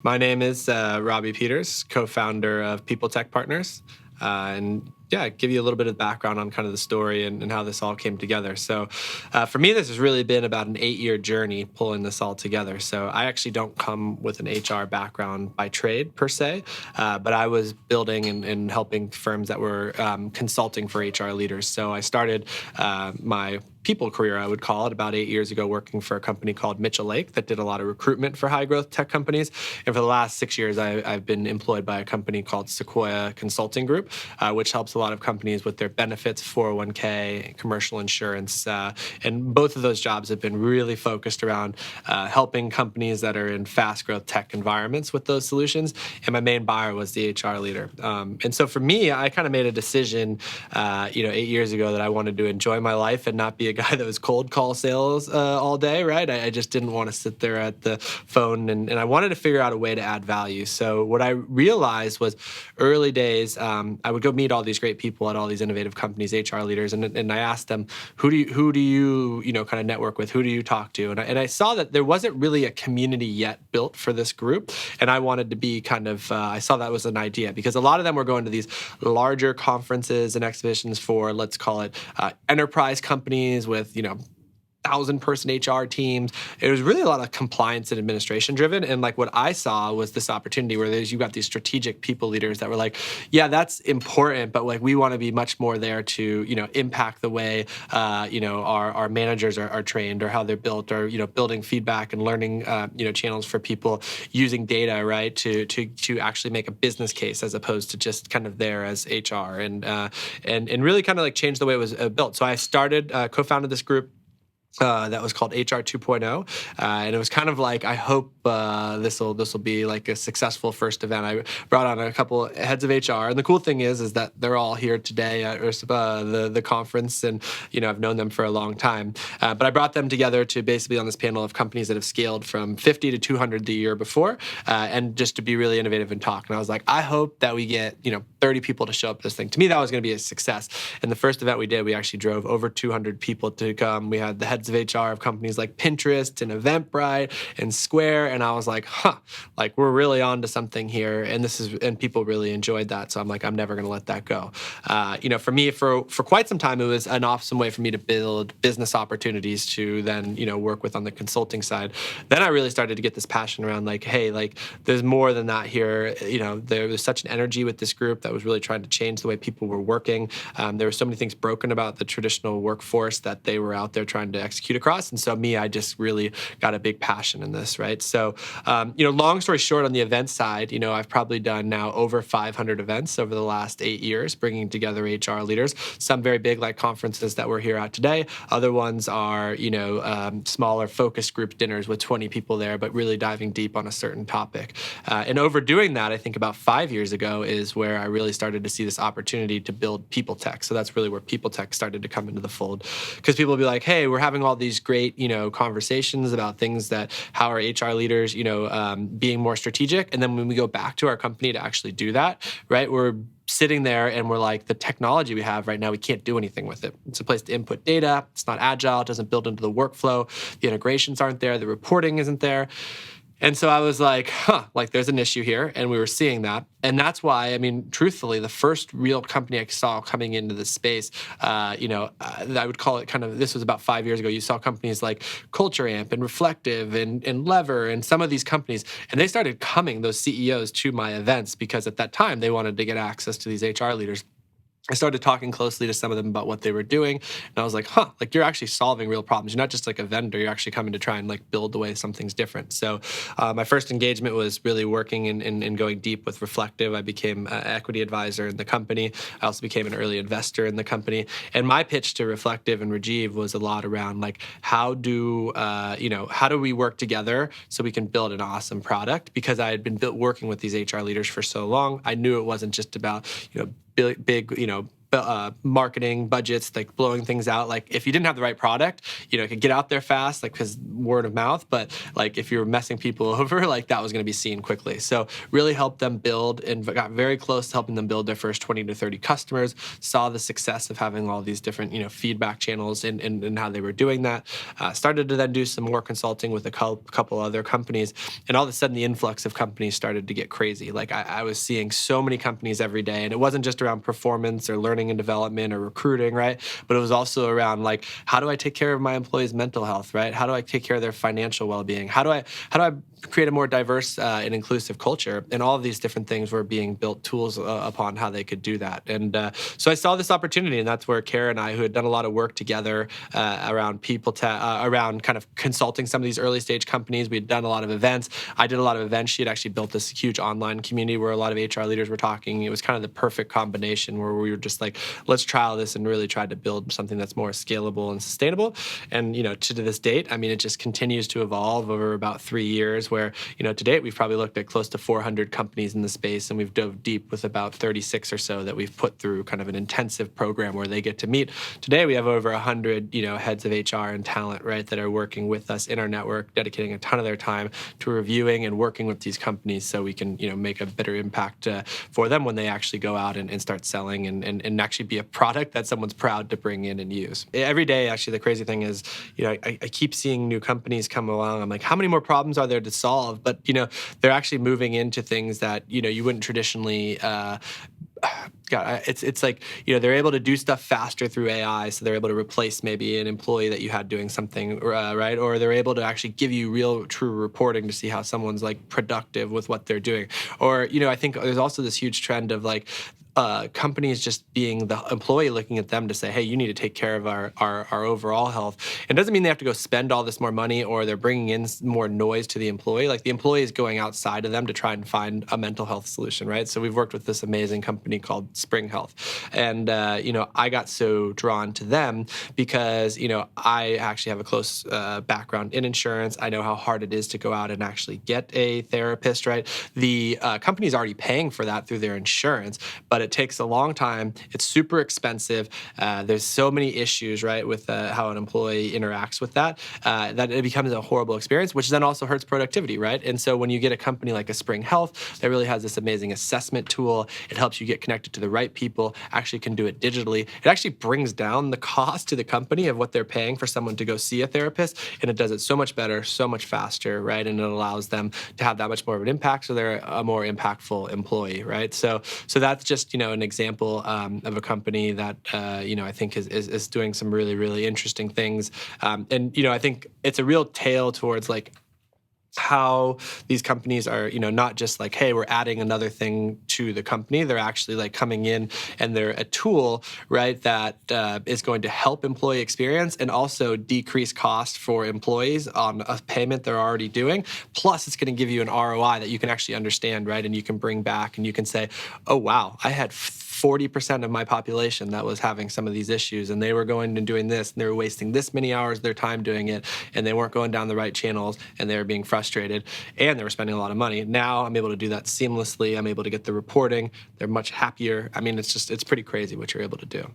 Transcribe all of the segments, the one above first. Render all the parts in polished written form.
My name is Robby Peters, co-founder of PeopleTech Partners. And yeah, give you a little bit of background on kind of the story and how this all came together. So for me, this has really been about an 8-year journey pulling this all together. So I actually don't come with an HR background by trade per se, but I was building and helping firms that were consulting for HR leaders. So I started my people career, I would call it, about 8 years ago, working for a company called Mitchell Lake that did a lot of recruitment for high growth tech companies. And for the last 6 years, I've been employed by a company called Sequoia Consulting Group, which helps a lot of companies with their benefits, 401k, commercial insurance. And both of those jobs have been really focused around helping companies that are in fast growth tech environments with those solutions. And my main buyer was the HR leader. And so for me, I kind of made a decision, 8 years ago that I wanted to enjoy my life and not be a guy that was cold call sales all day, right? I just didn't want to sit there at the phone, and I wanted to figure out a way to add value. So what I realized was early days, I would go meet all these great people at all these innovative companies, HR leaders, and I asked them, who do you kind of network with? Who do you talk to? And I saw that there wasn't really a community yet built for this group, and I wanted to be kind of, I saw that was an idea because a lot of them were going to these larger conferences and exhibitions for, let's call it, enterprise companies with 1,000-person HR teams. It was really a lot of compliance and administration driven. And like what I saw was this opportunity where you got these strategic people leaders that were like, yeah, that's important, but like we want to be much more there to impact the way our managers are trained or how they're built, or building feedback and learning channels for people using data, right, to actually make a business case as opposed to just kind of there as HR and really kind of like change the way it was built. So I started co-founded this group. That was called HR 2.0, and it was kind of like, I hope this will be like a successful first event. I brought on a couple heads of HR, and the cool thing is that they're all here today at the conference, and I've known them for a long time. But I brought them together to basically on this panel of companies that have scaled from 50 to 200 the year before, and just to be really innovative and talk. And I was like, I hope that we get 30 people to show up to this thing. To me, that was going to be a success. And the first event we did, we actually drove over 200 people to come. We had the heads of HR of companies like Pinterest and Eventbrite and Square, and I was like, like we're really on to something here, and people really enjoyed that. So I'm like, I'm never going to let that go. For me, for quite some time, it was an awesome way for me to build business opportunities to then work with on the consulting side. Then I really started to get this passion around like, hey, like there's more than that here. There was such an energy with this group that was really trying to change the way people were working. There were so many things broken about the traditional workforce that they were out there trying to execute across. And so I just really got a big passion in this, right? So, long story short, on the event side, I've probably done now over 500 events over the last 8 years, bringing together HR leaders. Some very big, like conferences that we're here at today. Other ones are, smaller focus group dinners with 20 people there, but really diving deep on a certain topic. And overdoing that, I think about 5 years ago is where I really started to see this opportunity to build PeopleTech. So that's really where PeopleTech started to come into the fold, because people will be like, hey, we're having all these great, conversations about things that how are HR leaders, being more strategic. And then when we go back to our company to actually do that, right, we're sitting there and we're like, the technology we have right now, we can't do anything with it. It's a place to input data. It's not agile. It doesn't build into the workflow. The integrations aren't there. The reporting isn't there. And so I was like, like there's an issue here. And we were seeing that. And that's why, truthfully, the first real company I saw coming into this space, I would call it kind of, this was about 5 years ago. You saw companies like Culture Amp and Reflective and Lever and some of these companies. And they started coming, those CEOs, to my events because at that time they wanted to get access to these HR leaders. I started talking closely to some of them about what they were doing. And I was like, like you're actually solving real problems. You're not just like a vendor. You're actually coming to try and like build the way something's different. So my first engagement was really working and going deep with Reflective. I became an equity advisor in the company. I also became an early investor in the company. And my pitch to Reflective and Rajiv was a lot around like, how do we work together so we can build an awesome product? Because I had been working with these HR leaders for so long, I knew it wasn't just about, big, marketing budgets, like blowing things out. Like if you didn't have the right product, it could get out there fast, like because word of mouth. But like if you were messing people over, like that was going to be seen quickly. So really helped them build and got very close to helping them build their first 20 to 30 customers. Saw the success of having all these different feedback channels and how they were doing that. Started to then do some more consulting with a couple other companies, and all of a sudden the influx of companies started to get crazy. Like I was seeing so many companies every day, and it wasn't just around performance or learning and development or recruiting, right? But it was also around like, how do I take care of my employees' mental health, right? How do I take care of their financial well-being? How do I create a more diverse and inclusive culture? And all of these different things were being built tools upon how they could do that. And so I saw this opportunity, and that's where Kara and I, who had done a lot of work together around around kind of consulting some of these early stage companies. We had done a lot of events. I did a lot of events. She had actually built this huge online community where a lot of HR leaders were talking. It was kind of the perfect combination where we were just like, let's trial this and really try to build something that's more scalable and sustainable. And, to this date, I mean, it just continues to evolve over about 3 years where, to date, we've probably looked at close to 400 companies in the space, and we've dove deep with about 36 or so that we've put through kind of an intensive program where they get to meet. Today, we have over 100, heads of HR and talent, right, that are working with us in our network, dedicating a ton of their time to reviewing and working with these companies so we can, make a better impact for them when they actually go out and start selling and actually be a product that someone's proud to bring in and use. Every day, actually, the crazy thing is, I keep seeing new companies come along. I'm like, how many more problems are there to solve? But, they're actually moving into things that, you wouldn't traditionally it's like, they're able to do stuff faster through AI, so they're able to replace maybe an employee that you had doing something, right? Or they're able to actually give you real, true reporting to see how someone's like productive with what they're doing. Or, I think there's also this huge trend of like, companies just being the employee looking at them to say, hey, you need to take care of our overall health. It doesn't mean they have to go spend all this more money or they're bringing in more noise to the employee. Like the employee is going outside of them to try and find a mental health solution, right? So we've worked with this amazing company called Spring Health. And, I got so drawn to them because, I actually have a close background in insurance. I know how hard it is to go out and actually get a therapist, right? The company's already paying for that through their insurance, but it takes a long time. It's super expensive. There's so many issues, right, with how an employee interacts with that it becomes a horrible experience, which then also hurts productivity, right? And so when you get a company like a Spring Health that really has this amazing assessment tool, it helps you get connected to the right people, actually can do it digitally. It actually brings down the cost to the company of what they're paying for someone to go see a therapist, and it does it so much better, so much faster, right? And it allows them to have that much more of an impact, so they're a more impactful employee, right? So that's just an example of a company that I think is doing some really, really interesting things. And I think it's a real tale towards like how these companies are, not just like, hey, we're adding another thing to the company. They're actually like coming in and they're a tool, right, that is going to help employee experience and also decrease cost for employees on a payment they're already doing. Plus, it's going to give you an ROI that you can actually understand, right, and you can bring back and you can say, oh, wow, I had 40% of my population that was having some of these issues, and they were going and doing this, and they were wasting this many hours of their time doing it, and they weren't going down the right channels, and they were being frustrated, and they were spending a lot of money. Now I'm able to do that seamlessly. I'm able to get the reporting. They're much happier. I mean, it's pretty crazy what you're able to do.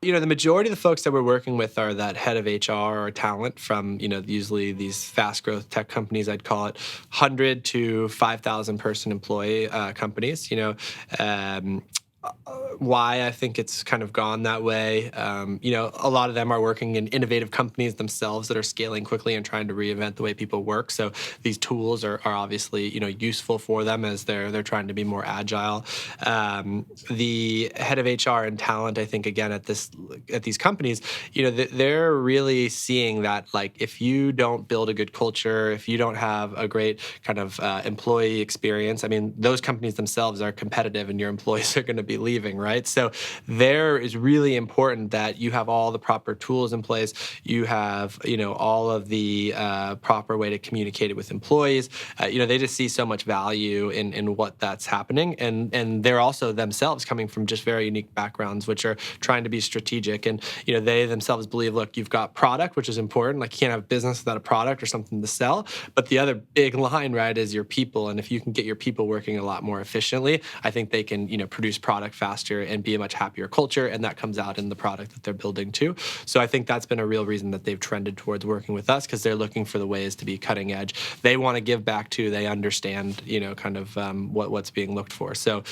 The majority of the folks that we're working with are that head of HR or talent from, usually these fast growth tech companies, I'd call it 100 to 5,000 person employee companies, why I think it's kind of gone that way. A lot of them are working in innovative companies themselves that are scaling quickly and trying to reinvent the way people work. So these tools are obviously, useful for them as they're trying to be more agile. The head of HR and talent, I think, again, at these companies, they're really seeing that, like, if you don't build a good culture, if you don't have a great kind of employee experience, I mean, those companies themselves are competitive and your employees are going to be leaving, right? So there is really important that you have all the proper tools in place. You have, all of the proper way to communicate it with employees. They just see so much value in what that's happening. And they're also themselves coming from just very unique backgrounds, which are trying to be strategic. And, they themselves believe, look, you've got product, which is important. Like, you can't have business without a product or something to sell. But the other big line, right, is your people. And if you can get your people working a lot more efficiently, I think they can, produce product product faster and be a much happier culture, and that comes out in the product that they're building too. So I think that's been a real reason that they've trended towards working with us, because they're looking for the ways to be cutting edge. They want to give back too. They understand, kind of what's being looked for. So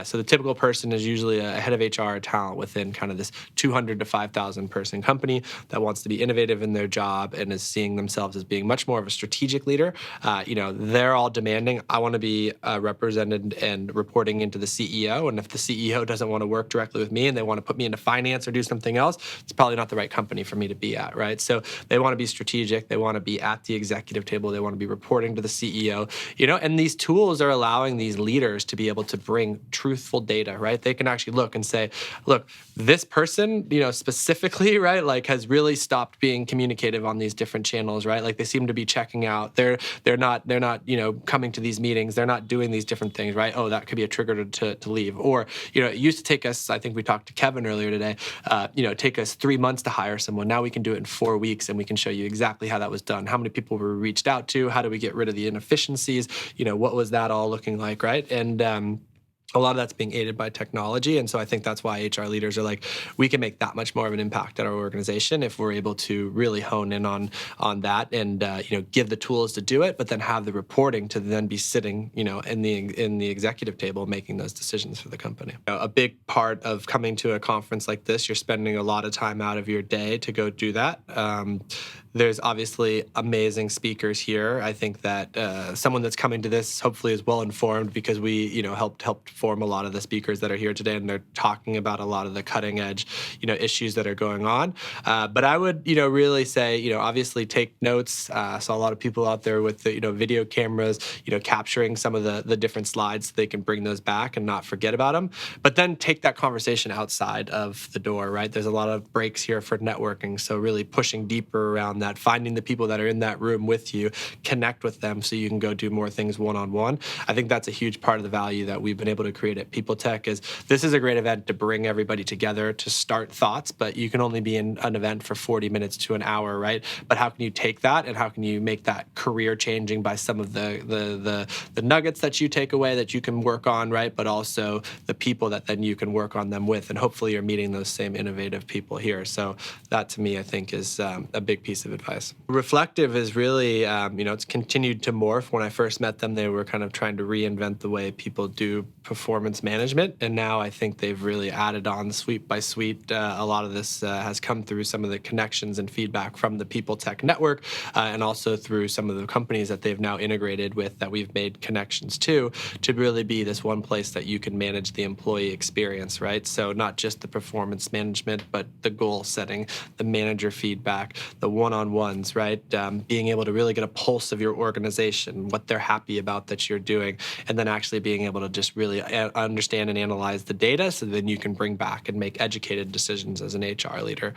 so the typical person is usually a head of HR or talent within kind of this 200 to 5,000 person company that wants to be innovative in their job and is seeing themselves as being much more of a strategic leader. They're all demanding, I want to be represented and reporting into the CEO. And if the CEO doesn't want to work directly with me and they want to put me into finance or do something else, it's probably not the right company for me to be at, right? So they want to be strategic. They want to be at the executive table. They want to be reporting to the CEO, and these tools are allowing these leaders to be able to bring truthful data, right? They can actually look and say, look, this person, specifically, right, like has really stopped being communicative on these different channels, right? Like they seem to be checking out. They're not, coming to these meetings. They're not doing these different things, right? Oh, that could be a trigger to leave. Or, it used to take us, I think we talked to Kevin earlier today, take us 3 months to hire someone. Now we can do it in 4 weeks, and we can show you exactly how that was done. How many people were reached out to? How do we get rid of the inefficiencies? What was that all looking like, right? And a lot of that's being aided by technology. And so I think that's why HR leaders are like, we can make that much more of an impact at our organization if we're able to really hone in on that and, give the tools to do it, but then have the reporting to then be sitting, in the executive table making those decisions for the company. A big part of coming to a conference like this, you're spending a lot of time out of your day to go do that. There's obviously amazing speakers here. I think that someone that's coming to this hopefully is well informed, because we, helped form a lot of the speakers that are here today, and they're talking about a lot of the cutting edge, issues that are going on. But I would, really say, obviously take notes. I saw a lot of people out there with the, video cameras, capturing some of the different slides so they can bring those back and not forget about them. But then take that conversation outside of the door, right? There's a lot of breaks here for networking. So really pushing deeper around that, finding the people that are in that room with you, connect with them so you can go do more things one-on-one. I think that's a huge part of the value that we've been able to create at PeopleTech. Is this is a great event to bring everybody together to start thoughts, but you can only be in an event for 40 minutes to an hour, right? But how can you take that and how can you make that career changing by some of the nuggets that you take away that you can work on, right? But also the people that then you can work on them with, and hopefully you're meeting those same innovative people here. So that to me, I think, is a big piece of advice. Reflective is really, it's continued to morph. When I first met them, they were kind of trying to reinvent the way people do performance management, and now I think they've really added on suite by suite. A lot of this has come through some of the connections and feedback from the PeopleTech network, and also through some of the companies that they've now integrated with that we've made connections to really be this one place that you can manage the employee experience, right? So not just the performance management, but the goal setting, the manager feedback, the one-on-ones, right? Being able to really get a pulse of your organization, what they're happy about that you're doing, and then actually being able to just really understand and analyze the data so then you can bring back and make educated decisions as an HR leader.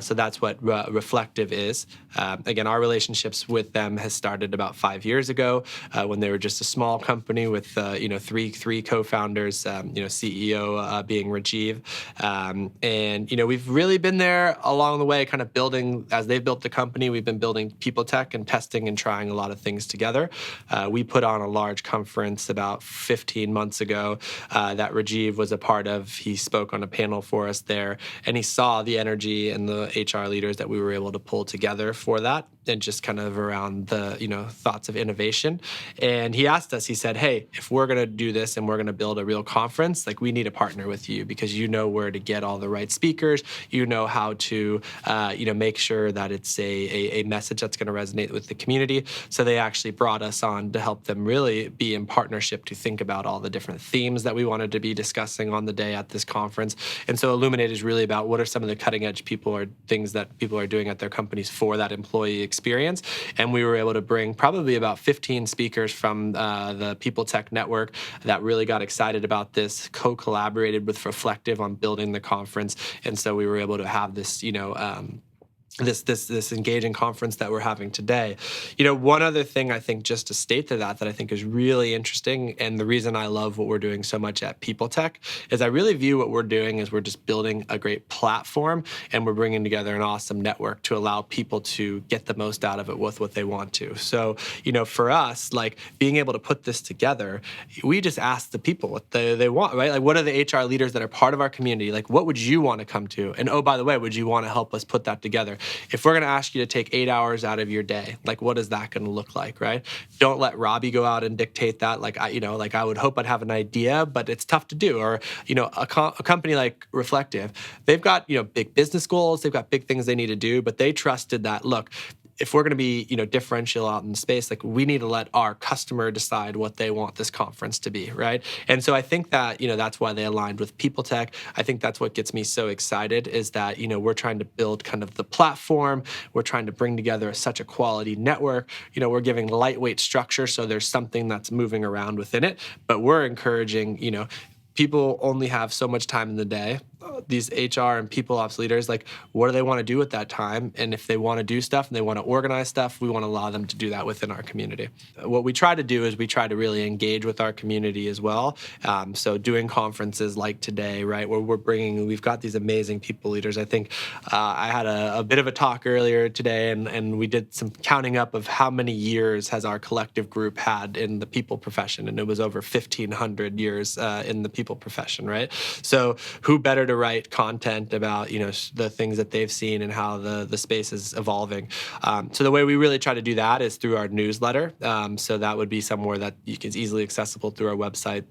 So that's what Reflective is. Again, our relationships with them has started about 5 years ago when they were just a small company with three co-founders, CEO being Rajiv. And we've really been there along the way, kind of building, as they've built the company, we've been building PeopleTech and testing and trying a lot of things together. We put on a large conference about 15 months ago that Rajiv was a part of. He spoke on a panel for us there, and he saw the energy and the HR leaders that we were able to pull together for that, and just kind of around the thoughts of innovation. And he asked us, he said, hey, if we're going to do this and we're going to build a real conference, like we need to partner with you, because you know where to get all the right speakers, you know how to make sure that it's a message that's going to resonate with the community. So they actually brought us on to help them really be in partnership to think about all the different themes that we wanted to be discussing on the day at this conference. And so Illuminate is really about what are some of the cutting edge things that people are doing at their companies for that employee experience. And we were able to bring probably about 15 speakers from the PeopleTech network that really got excited about this, co-collaborated with Reflective on building the conference. And so we were able to have this, this engaging conference that we're having today. One other thing I think, just to state to that I think is really interesting, and the reason I love what we're doing so much at PeopleTech, is I really view what we're doing as we're just building a great platform, and we're bringing together an awesome network to allow people to get the most out of it with what they want to. So, for us, like being able to put this together, we just ask the people what they want, right? Like, what are the HR leaders that are part of our community? Like, what would you want to come to? And oh, by the way, would you want to help us put that together? If we're going to ask you to take 8 hours out of your day, like, what is that going to look like, right? Don't let Robby go out and dictate that. Like, I would hope I'd have an idea, but it's tough to do. Or, a company like Reflective, they've got, big business goals. They've got big things they need to do, but they trusted that, look, if we're going to be, differential out in the space, like, we need to let our customer decide what they want this conference to be, right? And so I think that, that's why they aligned with PeopleTech. I think that's what gets me so excited, is that, we're trying to build kind of the platform. We're trying to bring together such a quality network. We're giving lightweight structure, so there's something that's moving around within it. But we're encouraging, people only have so much time in the day. These HR and people ops leaders, like, what do they want to do with that time? And if they want to do stuff and they want to organize stuff, we want to allow them to do that within our community. What we try to do is we try to really engage with our community as well. So doing conferences like today, right, where we've got these amazing people leaders. I think I had a bit of a talk earlier today, and we did some counting up of how many years has our collective group had in the people profession, and it was over 1,500 years in the people profession, right? So who better to write content about, the things that they've seen and how the space is evolving. So the way we really try to do that is through our newsletter. So that would be somewhere that is easily accessible through our website.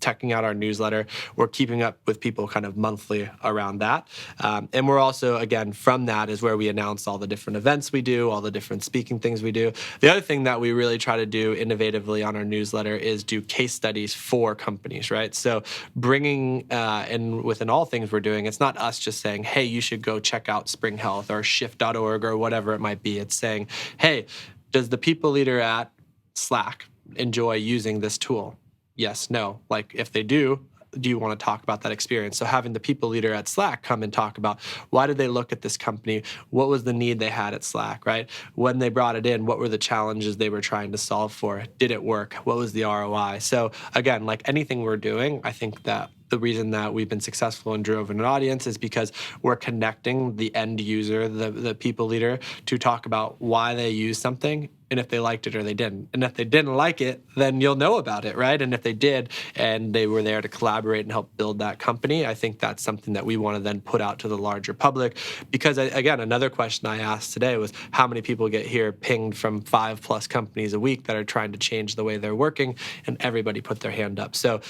Checking out our newsletter. We're keeping up with people kind of monthly around that. And we're also, again, from that is where we announce all the different events we do, all the different speaking things we do. The other thing that we really try to do innovatively on our newsletter is do case studies for companies, right? So bringing, and within all things we're doing, it's not us just saying, hey, you should go check out Spring Health or shift.org or whatever it might be. It's saying, hey, does the people leader at Slack enjoy using this tool? Yes, no. Like, if they do you want to talk about that experience? So having the people leader at Slack come and talk about, why did they look at this company? What was the need they had at Slack, right? When they brought it in, what were the challenges they were trying to solve for? Did it work? What was the ROI? So again, like anything we're doing, I think that the reason that we've been successful and driven an audience is because we're connecting the end user, the people leader, to talk about why they use something and if they liked it or they didn't. And if they didn't like it, then you'll know about it, right? And if they did and they were there to collaborate and help build that company, I think that's something that we want to then put out to the larger public. Because again, another question I asked today was, how many people get here pinged from 5+ companies a week that are trying to change the way they're working? And everybody put their hand up. So,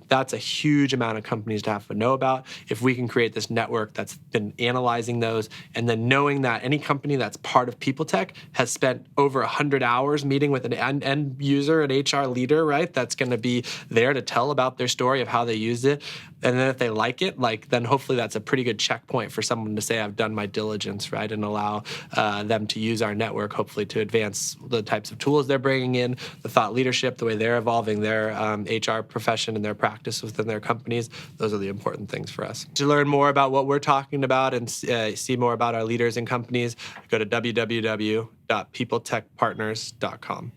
that's a huge amount of companies to have to know about. If we can create this network that's been analyzing those, and then knowing that any company that's part of PeopleTech has spent over 100 hours meeting with an end user, an HR leader, right? That's going to be there to tell about their story of how they used it. And then if they like it, then hopefully that's a pretty good checkpoint for someone to say, I've done my diligence, right? And allow them to use our network, hopefully to advance the types of tools they're bringing in, the thought leadership, the way they're evolving their HR profession and their practice within their companies. Those are the important things for us. To learn more about what we're talking about and see more about our leaders and companies, go to www.peopletechpartners.com.